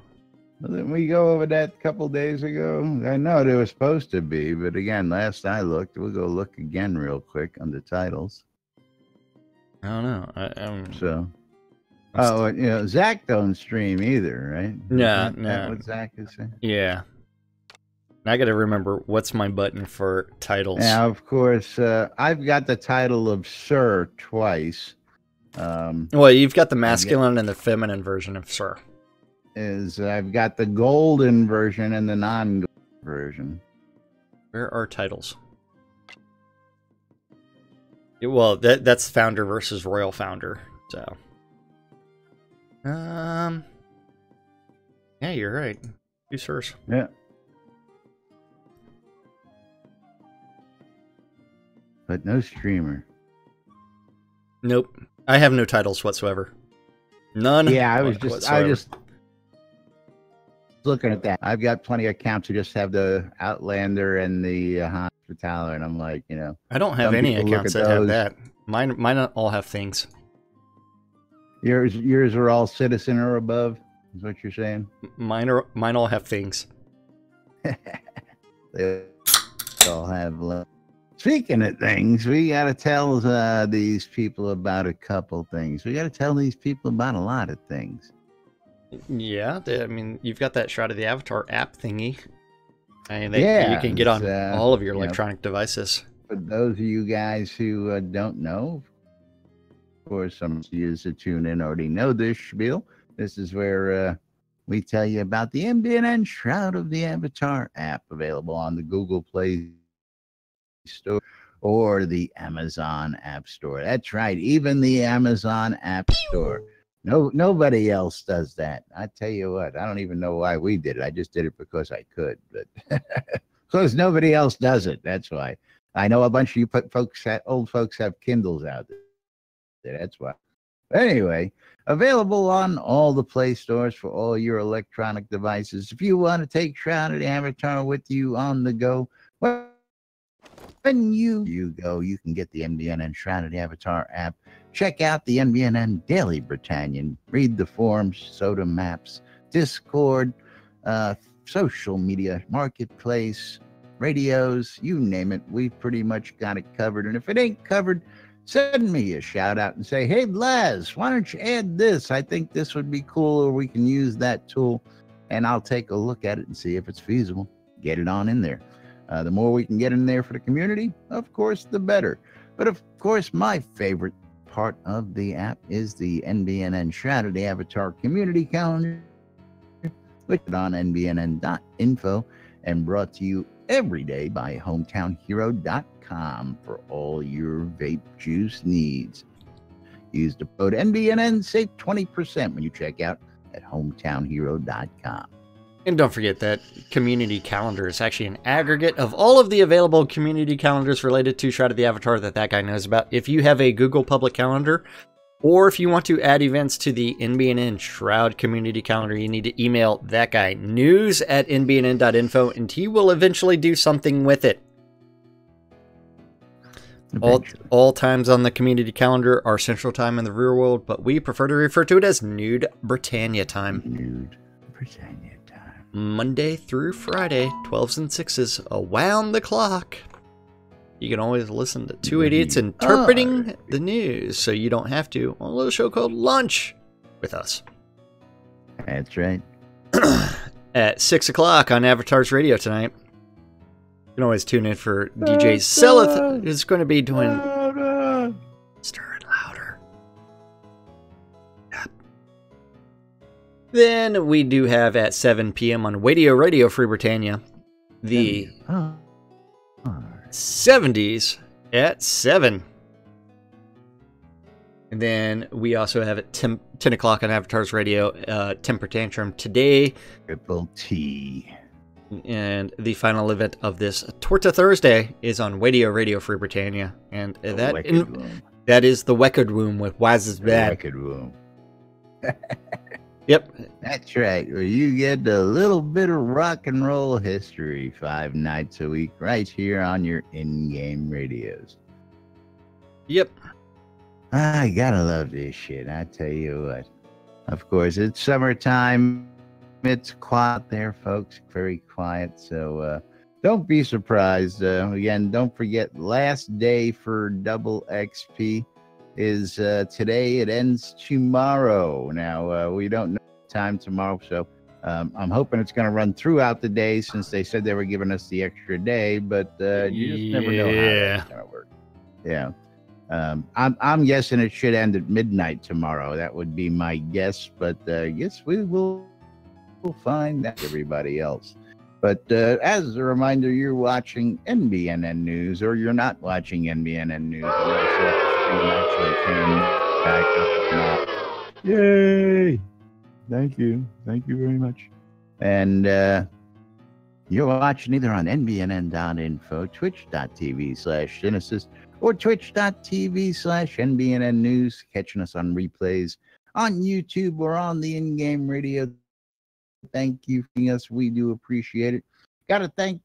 Well, didn't we go over that a couple days ago? I know there was supposed to be, but again, last I looked, we'll go look again real quick on the titles.
I don't know.
So, you know, Zach don't stream either, right?
No,
Isn't that what Zach is saying?
Yeah. I got to remember what's my button for titles.
Now, of course, I've got the title of Sir twice.
Well, you've got the masculine and the feminine version of Sir.
I've got the golden version and the non-golden version.
Where are titles? Well, that's founder versus royal founder. So, yeah, you're right. 2 Sirs.
Yeah. But no streamer.
Nope. I have no titles whatsoever. None.
Yeah, I was just looking at that. I've got plenty of accounts who just have the Outlander and the Hospitaller, and I'm like, you know,
I don't have any accounts that have that. Mine all have things.
Yours are all citizen or above, is what you're saying?
Mine all have things.
They all have. Speaking of things, we got to tell these people about a couple things. We got to tell these people about a lot of things.
Yeah, I mean, you've got that Shroud of the Avatar app thingy. And you can get on all of your electronic devices.
For those of you guys who don't know, of course, some of you that tune in already know this spiel. This is where we tell you about the NBNN Shroud of the Avatar app, available on the Google Play Store or the Amazon App Store. That's right, even the Amazon App Store. Nobody else does that. I tell you what, I don't even know why we did it. I just did it because I could, but because nobody else does it. That's why. I know a bunch of you old folks have Kindles out there. That's why. But anyway, available on all the Play Stores for all your electronic devices. If you want to take Shroud of the Avatar with you on the go, when you go, you can get the NBNN Shroud of the Avatar app. Check out the NBNN Daily Britannian. Read the forums, soda maps, Discord, social media, marketplace, radios, you name it. We've pretty much got it covered. And if it ain't covered, send me a shout out and say, hey, Laz, why don't you add this? I think this would be cool, or we can use that tool. And I'll take a look at it and see if it's feasible. Get it on in there. The more we can get in there for the community, of course, the better. But of course, my favorite part of the app is the NBNN Shroud of the Avatar community calendar, which is on nbnn.info and brought to you every day by hometownhero.com for all your vape juice needs. Use the code NBNN, save 20% when you check out at hometownhero.com.
And don't forget that community calendar is actually an aggregate of all of the available community calendars related to Shroud of the Avatar that guy knows about. If you have a Google public calendar, or if you want to add events to the NBNN Shroud community calendar, you need to email that guy, news@nbnn.info, and he will eventually do something with it. All times on the community calendar are Central Time in the real world, but we prefer to refer to it as Nude Britannia time.
Nude Britannia time.
Monday through Friday, 12s and 6s, around the clock. You can always listen to two idiots interpreting the news, so you don't have to, on a little show called Lunch with us.
That's right.
At 6 o'clock on Avatar's Radio tonight. can always tune in for DJ Selith, who's going to be doing... Stir it louder. Yep. Then we do have at 7 p.m. on Radio Free Britannia, the 70s at 7. And then we also have at 10 o'clock on Avatars Radio, Temper Tantrum Today.
Triple T.
And the final event of this Torta Thursday is on Radio Free Britannia. And that is the Wicked Room with Waz's Bad.
Wicked Room.
Yep.
That's right. Where you get a little bit of rock and roll history 5 nights a week right here on your in-game radios.
Yep.
I gotta love this shit. I tell you what. Of course, it's summertime. It's quiet there, folks. Very quiet. So don't be surprised. Again, don't forget, last day for double XP is today. It ends tomorrow. Now, we don't know the time tomorrow, so I'm hoping it's going to run throughout the day since they said they were giving us the extra day, but you just never know how that's going to work. Yeah. I'm guessing it should end at midnight tomorrow. That would be my guess, but I guess we'll find that everybody else. But as a reminder, you're watching NBNN News, or you're not watching NBNN News. Actually came back up. Yay! Thank you very much. And you're watching either on nbnn.info, twitch.tv/Genesis, or twitch.tv/NBNN News, catching us on replays on YouTube or on the in-game radio. Thank you for us. We do appreciate it. Got to thank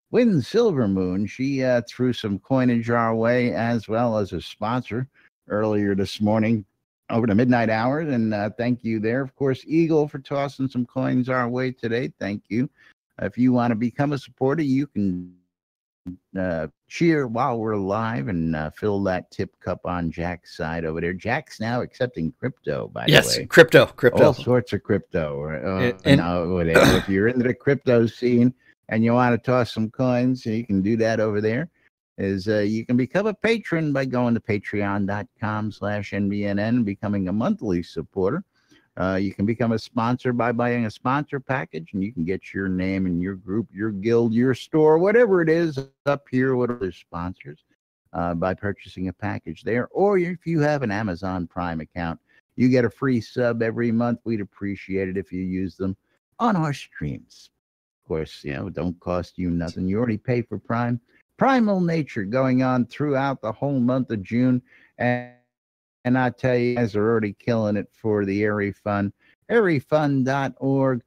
Win Silvermoon. She threw some coinage our way, as well as a sponsor earlier this morning over the midnight hours. And thank you there. Of course, Eagle for tossing some coins our way today. Thank you. If you want to become a supporter, you can cheer while we're live and fill that tip cup on Jack's side over there. Jack's now accepting crypto, by the way.
Yes, crypto.
All sorts of crypto. If you're into the crypto scene and you want to toss some coins, you can do that over there. You can become a patron by going to patreon.com/NBNN and becoming a monthly supporter. You can become a sponsor by buying a sponsor package, and you can get your name and your group, your guild, your store, whatever it is up here with other sponsors by purchasing a package there. Or if you have an Amazon Prime account, you get a free sub every month. We'd appreciate it if you use them on our streams. Of course, don't cost you nothing. You already pay for Prime. Primal Nature going on throughout the whole month of June. And I tell you, guys are already killing it for the Airy Fund. airyfund.org,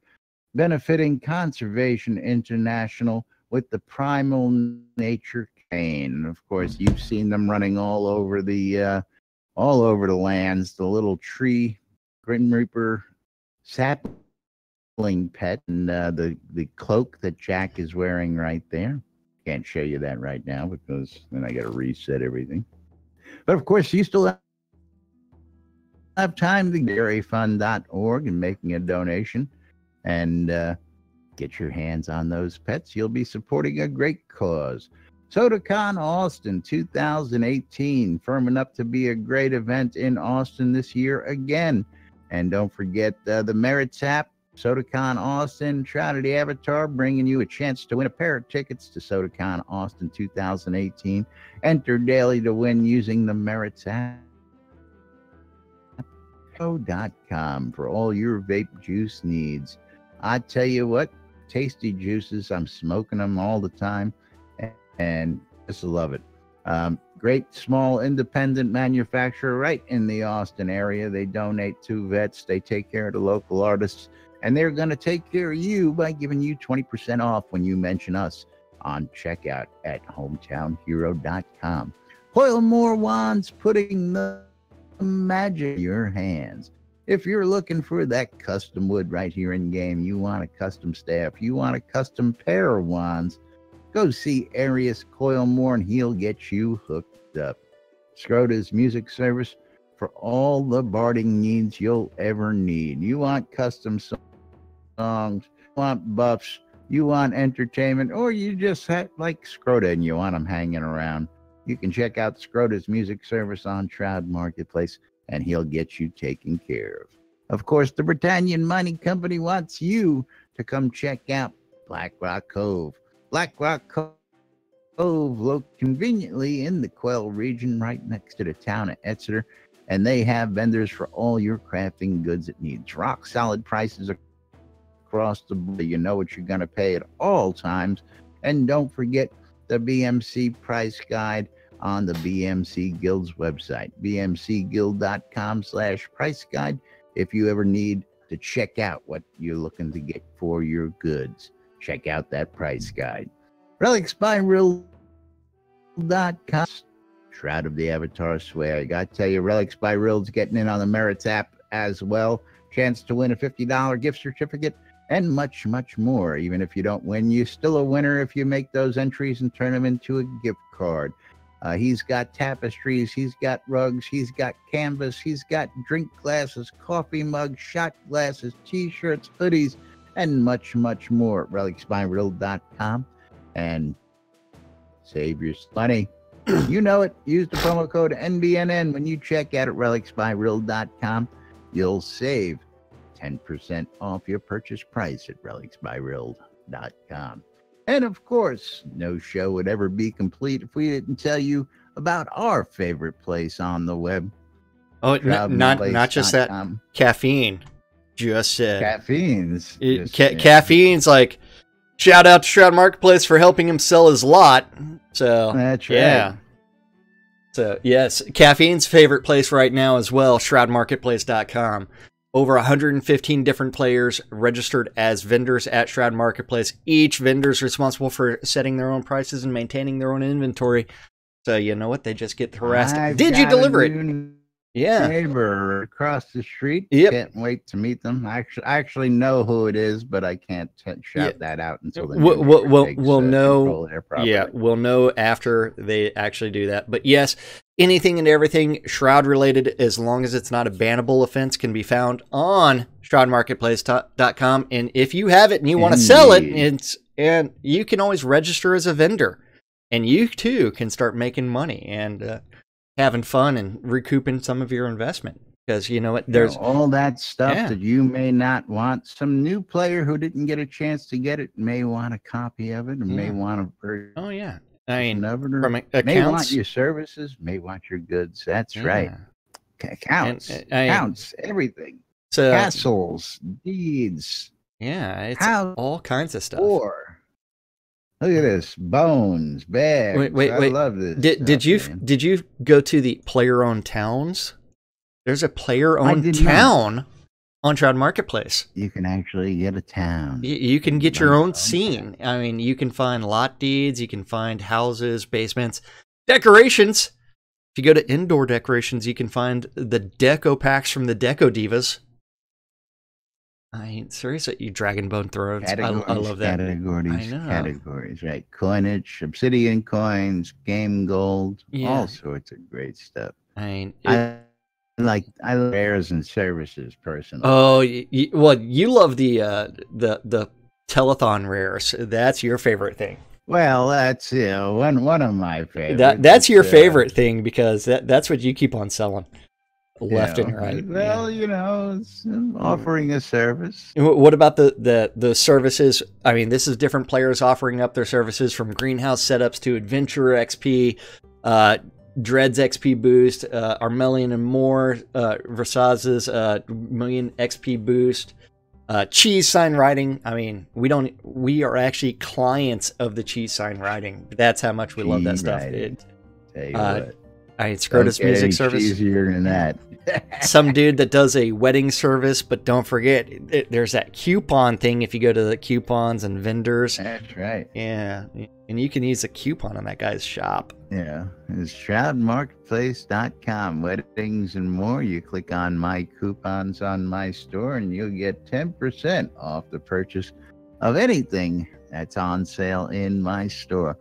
benefiting Conservation International with the Primal Nature cane. And of course, you've seen them running all over the lands. The little tree, Grim Reaper sapling pet, and the cloak that Jack is wearing right there. Can't show you that right now because then I got to reset everything. But of course, you still have time to dairyfund.org and making a donation and get your hands on those pets. You'll be supporting a great cause. SodaCon Austin 2018, firming up to be a great event in Austin this year again. And don't forget the Merits app, SodaCon Austin, Shroud the Avatar, bringing you a chance to win a pair of tickets to SodaCon Austin 2018. Enter daily to win using the Merits app. .com for all your vape juice needs. I tell you what, tasty juices, I'm smoking them all the time and just love it. Great small independent manufacturer right in the Austin area. They donate to vets, they take care of the local artists, and they're going to take care of you by giving you 20% off when you mention us on checkout at hometownhero.com. Coil more wands, putting the magic in your hands. If you're looking for that custom wood right here in game, you want a custom staff, you want a custom pair of wands, go see Arius Coilmore and he'll get you hooked up. Scrota's music service for all the barding needs you'll ever need. You want custom songs, you want buffs, you want entertainment, or you just like Scroda and you want them hanging around, you can check out Scroda's music service on Shroud Marketplace, and he'll get you taken care of. Of course, the Britannian Mining Company wants you to come check out Black Rock Cove. Black Rock Cove, located conveniently in the Quell region, right next to the town of Exeter, and they have vendors for all your crafting goods it needs. Rock solid prices across the board. You know what you're going to pay at all times. And don't forget the BMC price guide on the BMC Guild's website, bmcguild.com/price guide, if you ever need to check out what you're looking to get for your goods. Check out that price guide. RelicsByRill.com. Shroud of the Avatar Swear. I got to tell you, Relics by Rill's getting in on the Merits app as well. Chance to win a $50 gift certificate and much, much more. Even if you don't win, you're still a winner if you make those entries and turn them into a gift card. He's got tapestries, he's got rugs, he's got canvas, he's got drink glasses, coffee mugs, shot glasses, t-shirts, hoodies, and much, much more at relicsbyrill.com. And save your money. You know it. Use the promo code NBNN when you check out at relicsbyrill.com. You'll save 10% off your purchase price at relicsbyrill.com. And of course, no show would ever be complete if we didn't tell you about our favorite place on the web.
Oh, not just that. Caffeine. Just
caffeine's.
Caffeine's like, shout out to Shroud Marketplace for helping him sell his lot. So
that's right.
Yeah. So yes, Caffeine's favorite place right now as well. ShroudMarketplace.com. Over 115 different players registered as vendors at Shroud Marketplace. Each vendor is responsible for setting their own prices and maintaining their own inventory. So you know what? They just get harassed. Did you deliver it? Yeah.
Neighbor across the street.
Yep.
Can't wait to meet them. I actually know who it is, but I can't shout that out until the
we'll know. Yeah, we'll know after they actually do that. But yes, anything and everything Shroud related, as long as it's not a bannable offense, can be found on ShroudMarketplace.com. And if you have it and you want to sell it, and you can always register as a vendor, and you too can start making money and having fun and recouping some of your investment, because you know what, there's
all that stuff that you may not want. Some new player who didn't get a chance to get it may want a copy of it, and may want to.
Oh yeah, I mean,
from accounts, may want your services, may want your goods. That's right. Accounts, everything. So castles, deeds.
Yeah, it's all kinds of stuff.
Look at this, bones, bags.
Wait!
I love this.
Did you go to the player-owned towns? There's a player-owned town on Shroud Marketplace.
You can actually get a town.
You can get your own scene. I mean, you can find lot deeds. You can find houses, basements, decorations. If you go to indoor decorations, you can find the deco packs from the Deco Divas. I mean, seriously, you Dragon Bone Thrones. I love that.
Categories, right? Coinage, obsidian coins, game gold, all sorts of great stuff.
I mean,
I like wares and services personally.
Oh, well, you love the telethon rares. That's your favorite thing.
Well, that's one of my favorites.
That's your favorite thing, because that's what you keep on selling. Left and right.
Well, it's offering a service.
What about the services? I mean, this is different players offering up their services, from greenhouse setups to adventurer XP, Dreads XP boost, Armelian and more, Versace's million XP boost, cheese sign writing. I mean, we are actually clients of the cheese sign writing. That's how much we love that stuff. It's Scrotus music service.
Easier than that.
Some dude that does a wedding service, but don't forget, there's that coupon thing if you go to the coupons and vendors.
That's right.
Yeah, and you can use a coupon on that guy's shop.
Yeah, it's ShroudMarketplace.com. Weddings and more. You click on my coupons on my store, and you'll get 10% off the purchase of anything that's on sale in my store.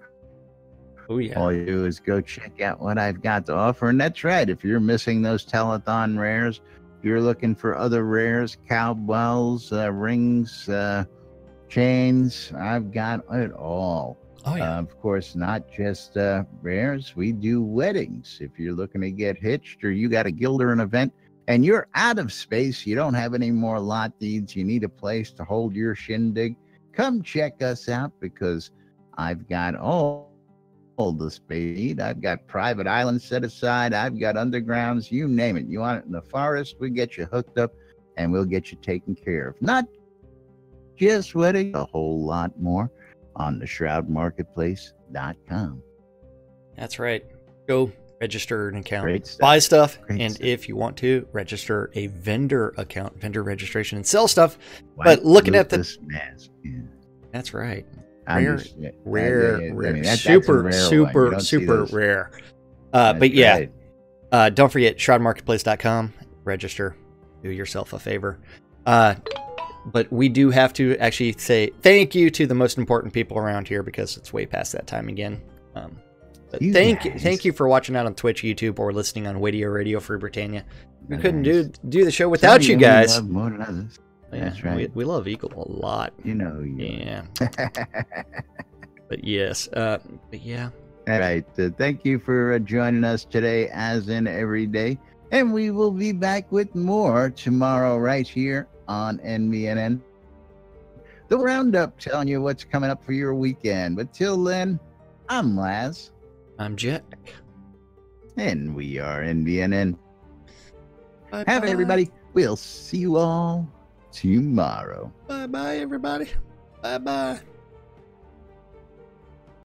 Oh, yeah.
All you do is go check out what I've got to offer. And that's right. If you're missing those telethon rares, if you're looking for other rares, cowbells, rings, chains. I've got it all.
Oh yeah.
Of course, not just rares. We do weddings. If you're looking to get hitched or you got a guild or an event and you're out of space, you don't have any more lot deeds, you need a place to hold your shindig, come check us out because I've got all the space. I've got private islands set aside. I've got undergrounds, you name it. You want it in the forest, we get you hooked up and we'll get you taken care of. Not just wedding, a whole lot more on the shroudmarketplace.com.
That's right. Go register an account,
Great stuff.
buy stuff,
Great
and
stuff.
if you want to, register a vendor account, vendor registration, and sell stuff.
White
But looking at the...
Lupus mask. Yeah.
That's right.
I'm
Rare,
just- yeah,
rare,
yeah, yeah.
rare.
I mean, that's a
super,
rare one. You
super,
don't see
super
those.
rare.
That's
But yeah,
right.
don't forget shroudmarketplace.com. Register. Do yourself a favor. But we do have to actually say thank you to the most important people around here because it's way past that time again. But
You
thank
guys.
you for watching out on Twitch, YouTube, or listening on Radio Free Britannia. We couldn't
Nice.
do the show without
Some
you
we
guys.
love more than others.
Yeah,
That's right.
We love Eagle a lot.
You know you.
Yeah. But yes. But yeah.
All right. Thank you for joining us today, as in every day. And we will be back with more tomorrow right here on NBNN. The Roundup telling you what's coming up for your weekend. But till then, I'm Laz.
I'm Jack.
And we are NBNN.
Bye,
Have it,
bye.
everybody. We'll see you all tomorrow.
Bye bye, everybody. Bye bye.